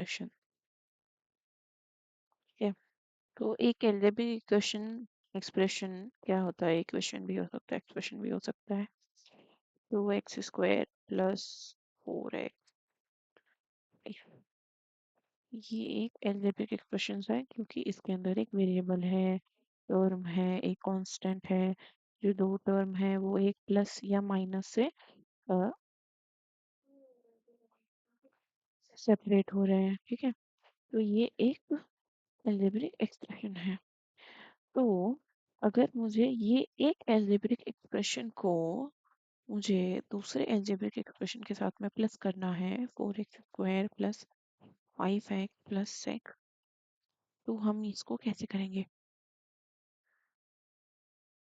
Expression. ठीक है, तो एक एल्जेब्रिक इक्वेशन एक्सप्रेशन क्या होता है? इक्वेशन भी हो सकता है, एक्सप्रेशन भी हो सकता है। 2x² प्लस 4x, ये एक एल्जेब्रिक एक्सप्रेशन है क्योंकि इसके अंदर एक वेरिएबल है, टर्म है, एक कांस्टेंट है। जो दो टर्म है वो एक प्लस या माइनस से सेपरेट हो रहे हैं। ठीक है, तो ये एक एल्जेब्रिक एक्सप्रेशन है। तो अगर मुझे ये एक एल्जेब्रिक एक्सप्रेशन को मुझे दूसरे एल्जेब्रिक एक्सप्रेशन के साथ में प्लस करना है, 4x² प्लस 5x प्लस 6, तो हम इसको कैसे करेंगे?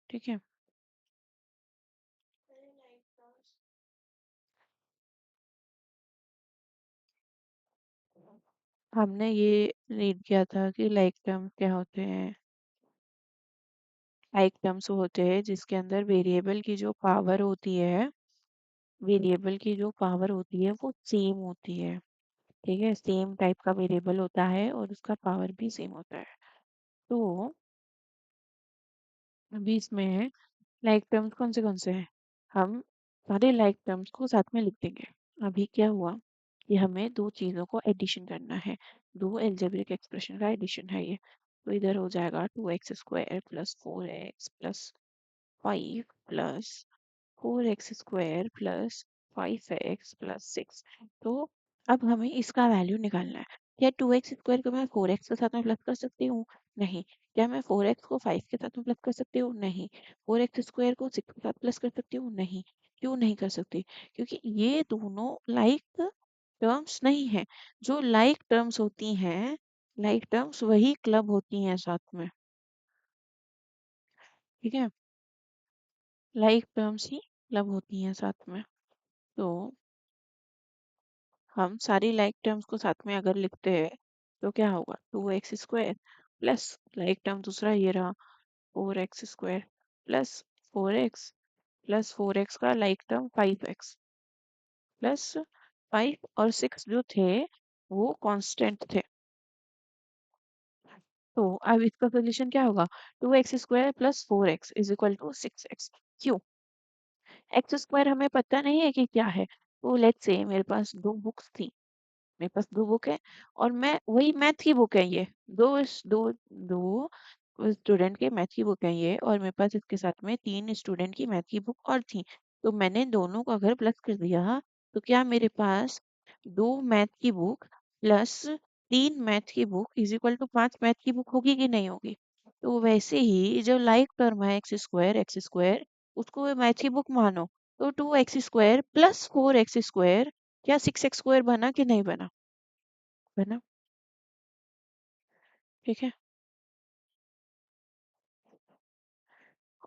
ठीक है, हमने ये रीड किया था कि लाइक टर्म क्या होते हैं। लाइक टर्म्स होते हैं जिसके अंदर वेरिएबल की जो पावर होती है वो सेम होती है। ठीक है, सेम टाइप का वेरिएबल होता है और उसका पावर भी सेम होता है। तो अभी इसमें लाइक टर्म्स कौन से हैं? हम सारे लाइक टर्म्स को साथ में लिख देंगे। अभी क्या हुआ कि हमें दो चीज़ों को एडिशन करना है, दो एल्जेब्रिक एक्सप्रेशन का एडिशन है ये। तो इधर हो जाएगा 2x² plus 4x plus 5 plus 4x² plus 5x plus 6। तो अब हमें इसका वैल्यू निकालना है। क्या 2x² को मैं 4x के साथ में प्लस कर सकती हूँ? नहीं। क्या मैं 4x को 5 के साथ में प्लस कर सकती हूँ? नहीं। 4x² को 6 के साथ प्लस कर सकती हूँ? नहीं। क्यों नहीं कर सकती? क्योंकि ये दोनों लाइक टर्म्स नहीं है। जो लाइक टर्म्स होती हैं, लाइक टर्म्स वही क्लब होती हैं साथ में। ठीक है, लाइक टर्म्स ही क्लब होती हैं साथ में। तो हम सारी लाइक टर्म्स को साथ में अगर लिखते हैं तो क्या होगा? 2x² प्लस लाइक टर्म दूसरा ये रहा 4x² plus 4x plus 4x का लाइक टर्म 5x प्लस 5 और 6 जो थे वो कांस्टेंट थे। तो अब इसका सोल्यूशन क्या होगा? 2x² plus 4x is equal to 6x। क्यों? x² हमें पता नहीं है कि क्या है। तो लेट्स से मेरे पास दो बुक्स थी, मेरे पास दो बुक है और मैं वही मैथ की बुक है ये, दो दो स्टूडेंट के मैथ की बुक है ये, और मेरे पास इसके साथ में तीन स्टूडेंट की मैथ की बुक और थी। तो मैंने दोनों को अगर प्लस कर दिया तो क्या मेरे पास दो मैथ की बुक प्लस तीन मैथ की book is equal to 5 math की बुक होगी कि नहीं होगी? तो वैसे ही जो लाइक टर्म है x² उसको मैथ की बुक मानो, तो 2x² प्लस 4x² क्या 6x² बना कि नहीं बना? बना। ठीक है,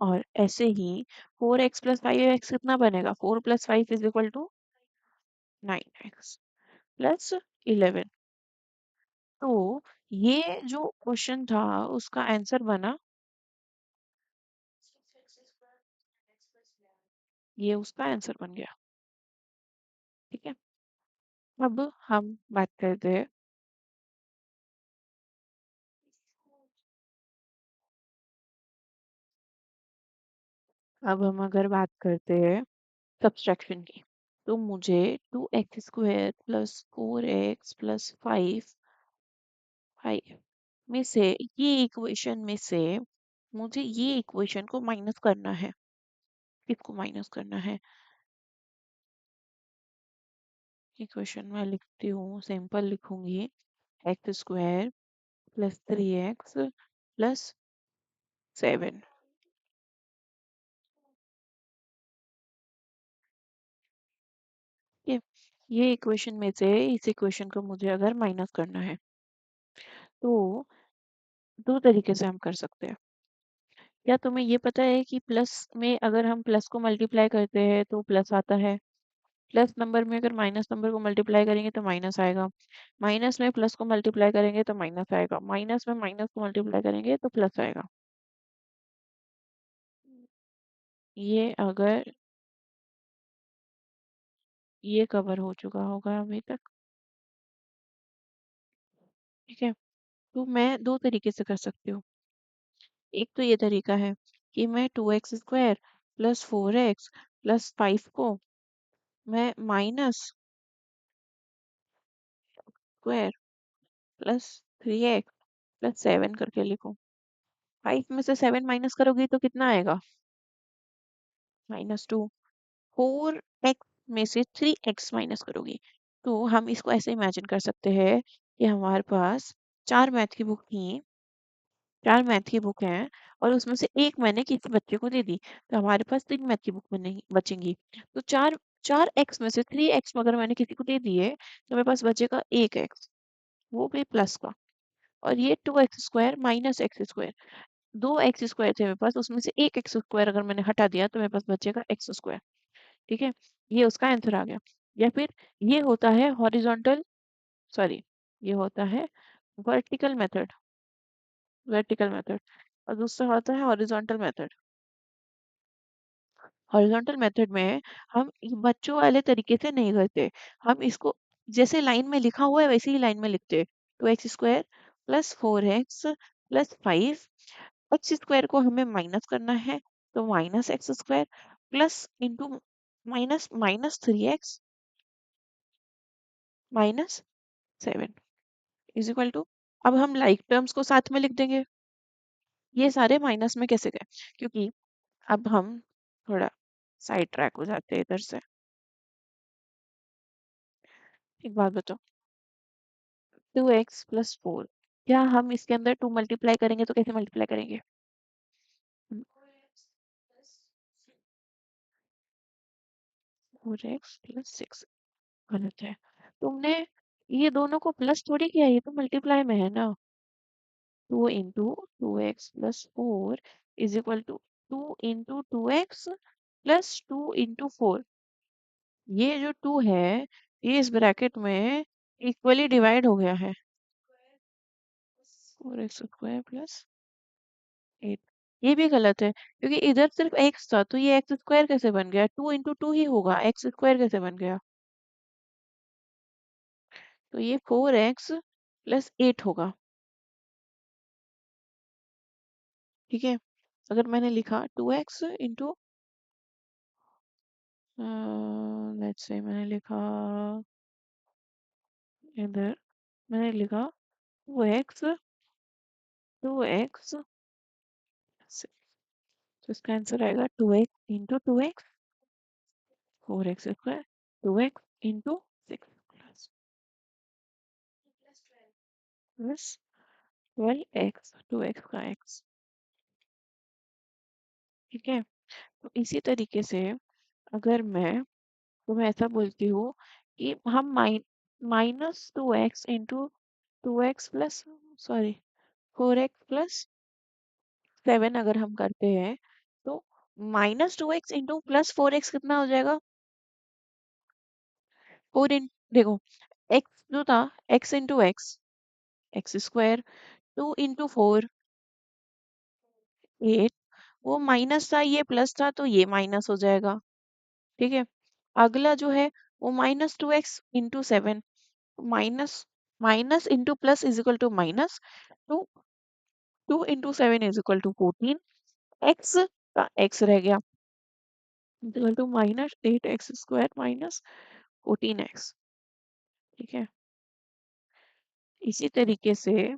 और ऐसे ही 4x प्लस 5x कितना बनेगा? 4 plus 5 is equal to 9x plus 11। तो ये जो क्वेश्चन था उसका आंसर बना, ये उसका आंसर बन गया। ठीक है, अब हम बात करते हैं, अब हम अगर बात करते हैं सब्सट्रैक्शन की, तो मुझे 2x² प्लस 4x प्लस 5 में से ये इक्वेशन में से मुझे ये इक्वेशन को माइनस करना है। किसको माइनस करना है? इक्वेशन में लिखती हूँ, सिंपल लिखूंगी, x² प्लस 3x प्लस 7। ये इक्वेशन में से इस इक्वेशन को मुझे अगर माइनस करना है तो दो तरीके से हम कर सकते हैं। क्या तुम्हें ये पता है कि प्लस में अगर हम प्लस को मल्टीप्लाई करते हैं तो प्लस आता है, प्लस नंबर में अगर माइनस नंबर को मल्टीप्लाई करेंगे तो माइनस आएगा, माइनस में प्लस को मल्टीप्लाई करेंगे तो माइनस आएगा, माइनस में माइनस को मल्टीप्लाई करेंगे तो प्लस आएगा। ये अगर ये कवर हो चुका होगा अभी तक। ठीक है। तो मैं दो तरीके से कर सकती हूँ। एक तो ये तरीका है कि मैं 2x² प्लस 4x प्लस 5 को मैं -² प्लस 3x प्लस 7 करके लिखूं। 5 में से 7 माइनस करोगी तो कितना आएगा? -2। 4x में से 3x माइनस करोगी तो हम इसको ऐसे इमेजिन कर सकते हैं कि हमारे पास चार मैथ की बुक थी, चार मैथ की बुक हैं और उसमें से एक मैंने किसी बच्चे को दे दी, तो हमारे पास 3 मैथ की बुक बनेगी बचेंगी। तो चार चार एक्स में से 3x अगर मैंने किसी को दे दिए तो मेरे पास बचेगा 1x, वो भी प्लस का। और ये 2x² माइनस x², दो एक्स स्क्वायर थे मेरे पास, उसमें से एक x² अगर मैंने हटा दिया तो मेरे पास बचेगा x²। ठीक है, ये उसका आंसर आ गया। या फिर ये होता है हॉरिजॉन्टल, सॉरी, ये होता है वर्टिकल मेथड, वर्टिकल मेथड। और दूसरा होता है हॉरिजॉन्टल मेथड। हॉरिजॉन्टल मेथड में हम ये बच्चों वाले तरीके से नहीं करते, हम इसको जैसे लाइन में लिखा हुआ है वैसे ही लाइन में लिखते। 2x² plus 4x plus 5, x² को हमें माइनस करना है तो -x² plus into minus minus 3x minus 7 is equal to, अब हम लाइक टर्म्स को साथ में लिख देंगे। ये सारे माइनस में कैसे गए? क्योंकि अब हम थोड़ा साइड ट्रैक हो जाते हैं इधर से। एक बात बताओ, 2x प्लस 4, क्या हम इसके अंदर 2 मल्टीप्लाई करेंगे तो कैसे मल्टीप्लाई करेंगे? 4x प्लस 6, गलत है। तुमने ये दोनों को प्लस थोड़ी किया, ये तो मल्टीप्लाई में है ना। 2 into 2x plus 4 is equal to 2 into 2x plus 2 into 4। ये जो 2 है ये इस ब्रैकेट में इक्वली डिवाइड हो गया है। 4x² प्लस 8, ये भी गलत है क्योंकि इधर सिर्फ x था तो ये x² कैसे बन गया? 2 इंटू 2 ही होगा, x² कैसे बन गया? तो ये 4x प्लस 8 होगा। ठीक है, अगर मैंने लिखा 2x इंटू, लेट्स से मैंने लिखा इधर, मैंने लिखा 2x, 2x, तो इसका आंसर आएगा 2x into 2x, 4x², 2x into 6 plus 12x, 2x का x। ठीक है, तो इसी तरीके से अगर मैं तुम्हें ऐसा बोलती हूँ कि हम -2x into 2x plus, sorry, 4x plus 7 अगर हम करते हैं तो -2x इंटू प्लस 4x कितना हो जाएगा? 4 इन, देखो, x जो था, x इंटू x² 2 इंटू 4 8, वो माइनस था ये प्लस था तो ये माइनस हो जाएगा। ठीक है, अगला जो है वो -2x into 7, minus minus into plus is equal to minus, तो 2 into 7 is equal to 14, x का x रह गया equal to -8x² minus 14x। ठीक है, इसी तरीके से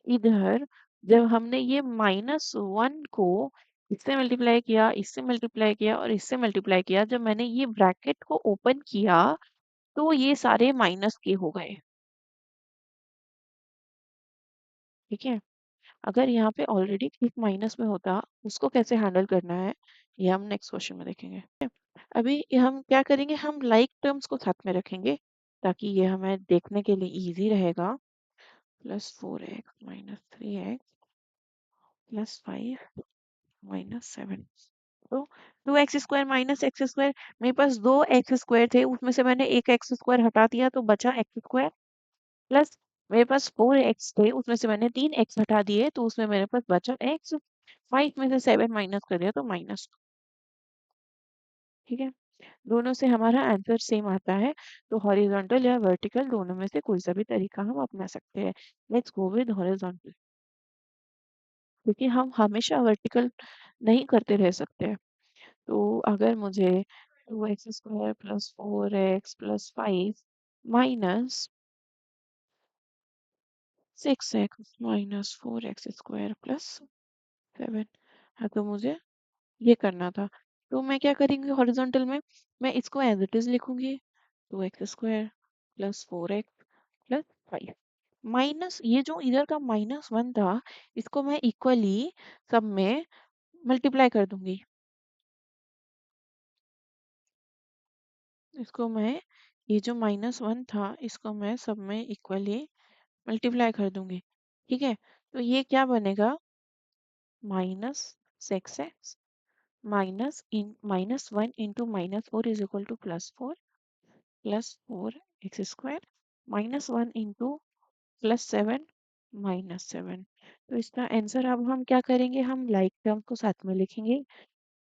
इधर जब हमने ये -1 को इससे मल्टीप्लाई किया, इससे मल्टीप्लाई किया और इससे मल्टीप्लाई किया, जब मैंने ये ब्रैकेट को ओपन किया तो ये सारे माइनस के हो गए। ठीक है, अगर यहाँ पे ऑलरेडी एक माइनस में होता, उसको कैसे हैंडल करना है ये हम नेक्स्ट क्वेश्चन में देखेंगे। अभी ये हम क्या करेंगे, हम लाइक टर्म्स को साथ में रखेंगे ताकि ये हमें देखने के लिए इजी रहेगा। +4x minus 3x plus 5 minus 7, तो 2x² माइनस x², मेरे पास दो x² थे उसमें से मैंने एक x² हटा दिया तो बचा x² प्लस मेरे पास 4x थे उसमें से मैंने 3x हटा दिए तो उसमें मेरे पास बचा x, 5 में से 7 माइनस कर दिया तो -2। ठीक है, दोनों से हमारा आंसर सेम आता है, तो हॉरिजॉन्टल या वर्टिकल दोनों में से कोई सा भी तरीका हम अपना सकते हैं। लेट्स गो विद हॉरिजॉन्टल, क्योंकि हम हमेशा वर्टिकल नहीं करते रह सकते हैं। तो अगर मुझे 2x² plus 4x plus 5 minus 6x minus 4x² plus 7 है, तो मुझे ये करना था। तो मैं क्या करेंगी हॉरिजॉन्टल में, मैं इसको एज इट इज लिखूंगी, 2x² plus 4x plus 5 minus ये जो इधर का -1 था, इसको मैं इक्वली सब में मल्टीप्लाई कर दूंगी। इसको मैं ये जो -1 था, इसको मैं सब में इक्वली मल्टीप्लाई कर दूंगी। ठीक है, तो ये क्या बनेगा, -6x -1 into -4 is equal to +4 plus 4x² -1 into +7 -7। तो इसका आंसर अब हम क्या करेंगे, हम लाइक टर्म को साथ में लिखेंगे,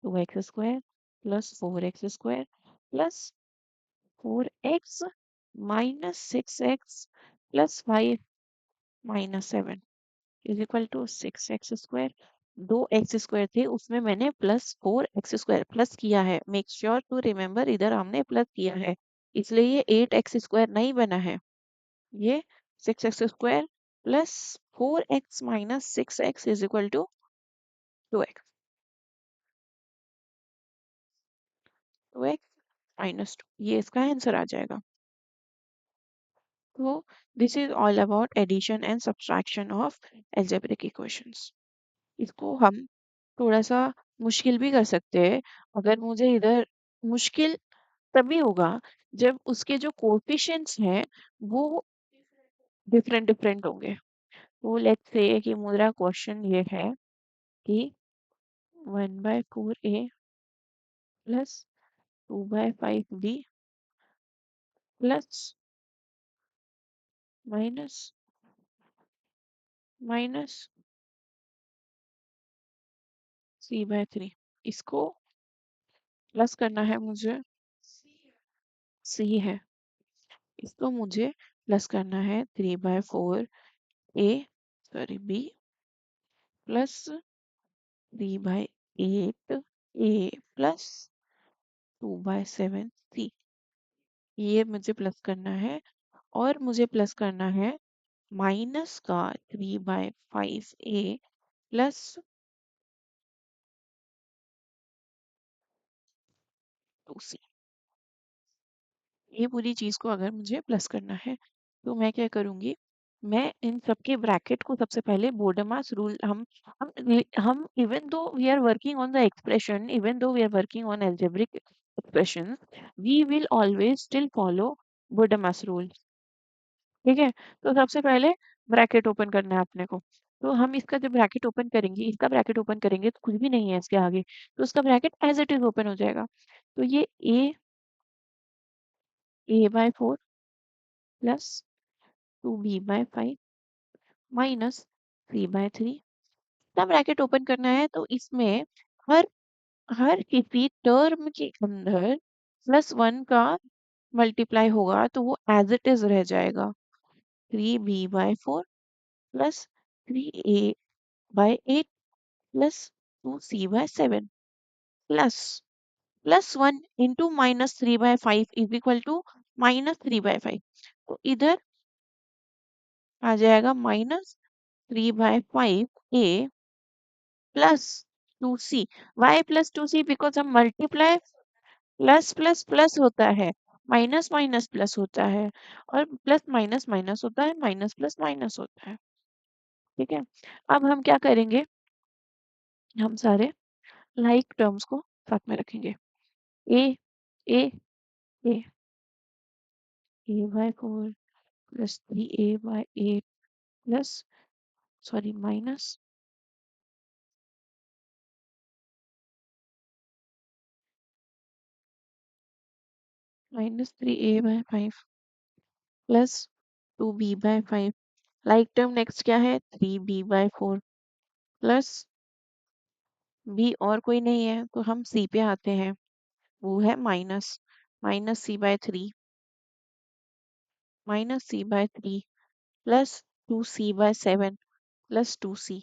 2x² plus 4x² plus 4x minus 6x plus 5 -7 is equal to 6x²। 2x² थे, उसमें मैंने प्लस 4x² प्लस किया है, मेक श्योर टू रिमेम्बर इधर हमने प्लस किया है, इसलिए ये 8x² नहीं बना है, ये 6x² plus 4x minus 6x is equal to 2x, 2x minus 2, ये इसका आंसर आ जाएगा। तो this is all about addition and subtraction of algebraic equations. इसको हम थोड़ा सा मुश्किल भी कर सकते हैं, अगर मुझे इधर मुश्किल तभी होगा जब उसके जो कोएफिशिएंट्स हैं वो डिफरेंट डिफरेंट होंगे। तो लेट्स से कि मेरा क्वेश्चन ये है कि 1/4a plus 2/5b plus minus minus 3/3, इसको प्लस करना है मुझे, सी है, इसको मुझे प्लस करना है 3/4a sorry b plus 3/8 a plus 2/7 c, ये मुझे प्लस करना है। और मुझे प्लस करना है माइनस का 3/5a प्लस 2c, ये पूरी चीज को अगर मुझे प्लस करना है तो मैं क्या करूंगी, मैं इन सबके ब्रैकेट को सबसे पहले बोर्डमास रूल हम even though we are working on the expression, even though we are working on algebraic expression, we will always still follow BODMAS rule. ठीक है, तो सबसे पहले ब्रैकेट ओपन करना है अपने को। तो हम इसका जब ब्रैकेट ओपन करेंगे, इसका ब्रैकेट ओपन करेंगे तो कुछ भी नहीं है इसके आगे, तो उसका bracket as it is open हो जाएगा। तो ये a/4 प्लस 2b/5 माइनस 3/3 का ब्रैकेट ओपन करना है, तो इसमें हर हर किसी टर्म के अंदर +1 का मल्टीप्लाई होगा, तो वो एज इट इज रह जाएगा, 3b/4 plus 3a/8 plus 2c/7 plus +1 into -3/5 is equal to -3/5, तो इधर आ जाएगा -3/5a plus 2c। Y plus 2c, because हम मल्टीप्लाई प्लस प्लस प्लस होता है, माइनस माइनस प्लस होता है, और प्लस माइनस माइनस होता है, माइनस प्लस माइनस होता है। ठीक है, अब हम क्या करेंगे, हम सारे लाइक टर्म्स को साथ में रखेंगे, ए ए ए a/4 plus 3a/8 plus sorry minus 3a/5 plus 2b/5, like term next क्या है, 3b/4 प्लस b और कोई नहीं है तो हम c पे आते हैं, वो है minus minus C by three plus 2c/7 plus 2c।